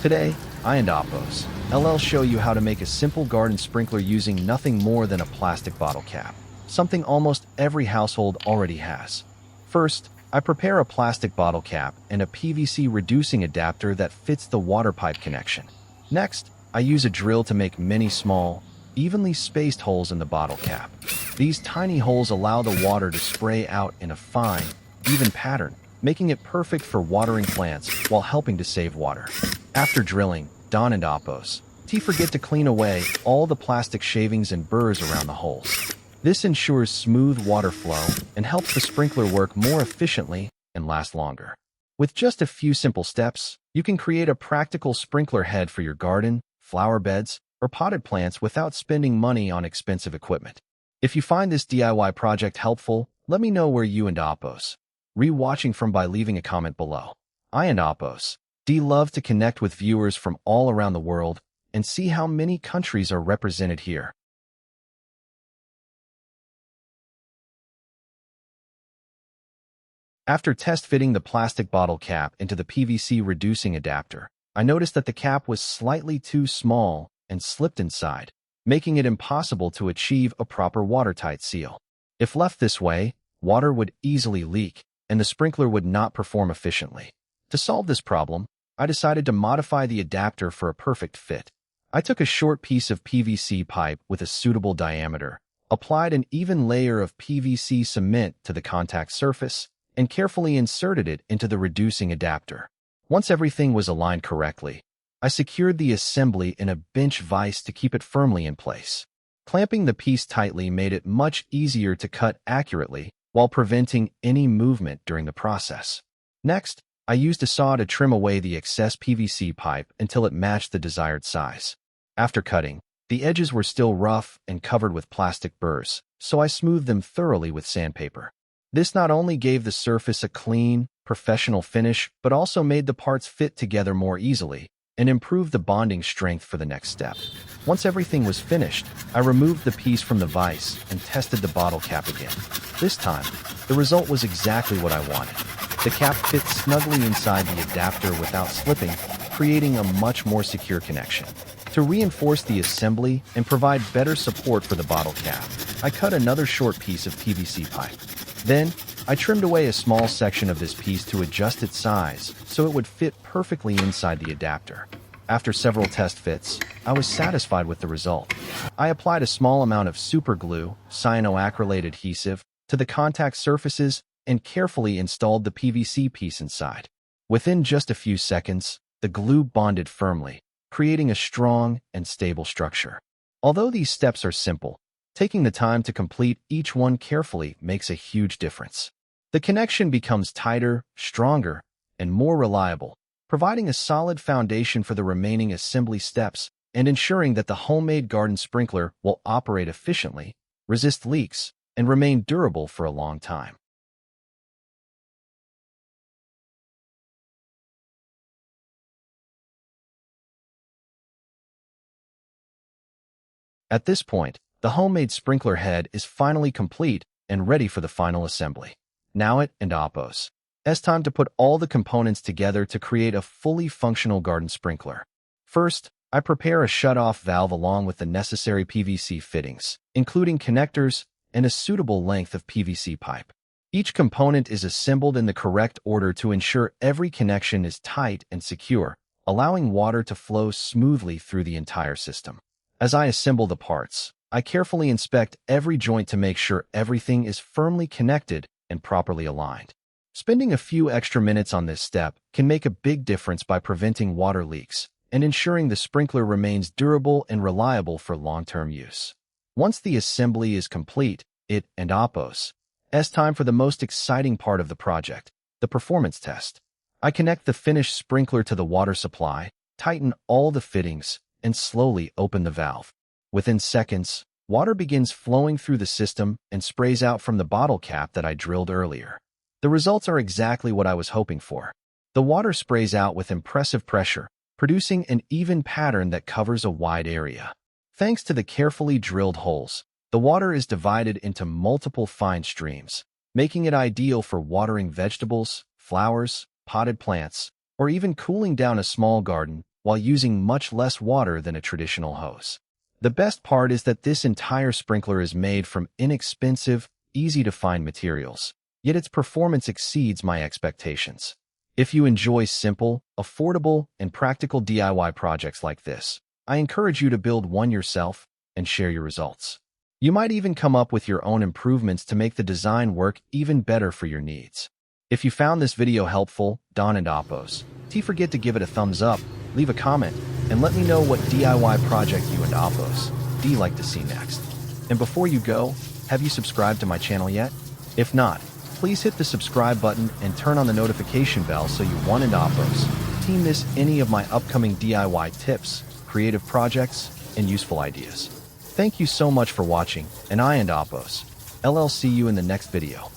Today, I and Appos LL show you how to make a simple garden sprinkler using nothing more than a plastic bottle cap, something almost every household already has. First, I prepare a plastic bottle cap and a PVC reducing adapter that fits the water pipe connection. Next, I use a drill to make many small, evenly spaced holes in the bottle cap. These tiny holes allow the water to spray out in a fine, even pattern, making it perfect for watering plants while helping to save water. After drilling, Don and Appos forget to clean away all the plastic shavings and burrs around the holes. This ensures smooth water flow and helps the sprinkler work more efficiently and last longer. With just a few simple steps, you can create a practical sprinkler head for your garden, flower beds, or potted plants without spending money on expensive equipment. If you find this DIY project helpful, let me know where you and Appos re-watching from by leaving a comment below. I and Appos love to connect with viewers from all around the world and see how many countries are represented here. After test fitting the plastic bottle cap into the PVC reducing adapter, I noticed that the cap was slightly too small and slipped inside, making it impossible to achieve a proper watertight seal. If left this way, water would easily leak, and the sprinkler would not perform efficiently. To solve this problem, I decided to modify the adapter for a perfect fit. I took a short piece of PVC pipe with a suitable diameter, applied an even layer of PVC cement to the contact surface, and carefully inserted it into the reducing adapter. Once everything was aligned correctly, I secured the assembly in a bench vise to keep it firmly in place. Clamping the piece tightly made it much easier to cut accurately while preventing any movement during the process. Next, I used a saw to trim away the excess PVC pipe until it matched the desired size. After cutting, the edges were still rough and covered with plastic burrs, so I smoothed them thoroughly with sandpaper. This not only gave the surface a clean, professional finish, but also made the parts fit together more easily and improved the bonding strength for the next step. Once everything was finished, I removed the piece from the vise and tested the bottle cap again. This time, the result was exactly what I wanted. The cap fit snugly inside the adapter without slipping, creating a much more secure connection. To reinforce the assembly and provide better support for the bottle cap, I cut another short piece of PVC pipe. Then, I trimmed away a small section of this piece to adjust its size so it would fit perfectly inside the adapter. After several test fits, I was satisfied with the result. I applied a small amount of super glue, cyanoacrylate adhesive, to the contact surfaces and carefully installed the PVC piece inside. Within just a few seconds, the glue bonded firmly, creating a strong and stable structure. Although these steps are simple, taking the time to complete each one carefully makes a huge difference. The connection becomes tighter, stronger, and more reliable, providing a solid foundation for the remaining assembly steps and ensuring that the homemade garden sprinkler will operate efficiently, resist leaks, and remain durable for a long time. At this point, the homemade sprinkler head is finally complete and ready for the final assembly. Now it and Appos. It's time to put all the components together to create a fully functional garden sprinkler. First, I prepare a shut-off valve along with the necessary PVC fittings, including connectors and a suitable length of PVC pipe. Each component is assembled in the correct order to ensure every connection is tight and secure, allowing water to flow smoothly through the entire system. As I assemble the parts, I carefully inspect every joint to make sure everything is firmly connected and properly aligned. Spending a few extra minutes on this step can make a big difference by preventing water leaks and ensuring the sprinkler remains durable and reliable for long-term use. Once the assembly is complete, it and Appos, it's time for the most exciting part of the project, the performance test. I connect the finished sprinkler to the water supply, tighten all the fittings, and slowly open the valve. Within seconds, water begins flowing through the system and sprays out from the bottle cap that I drilled earlier. The results are exactly what I was hoping for. The water sprays out with impressive pressure, producing an even pattern that covers a wide area. Thanks to the carefully drilled holes, the water is divided into multiple fine streams, making it ideal for watering vegetables, flowers, potted plants, or even cooling down a small garden while using much less water than a traditional hose. The best part is that this entire sprinkler is made from inexpensive, easy-to-find materials, yet its performance exceeds my expectations. If you enjoy simple, affordable, and practical DIY projects like this, I encourage you to build one yourself and share your results. You might even come up with your own improvements to make the design work even better for your needs. If you found this video helpful, Don and Appos, don't forget to give it a thumbs up, leave a comment, and let me know what DIY project you and Appos do you like to see next. And before you go, have you subscribed to my channel yet? If not, please hit the subscribe button and turn on the notification bell so you and Appos don't miss any of my upcoming DIY tips, creative projects, and useful ideas. Thank you so much for watching, and I and Appos, LL see you in the next video.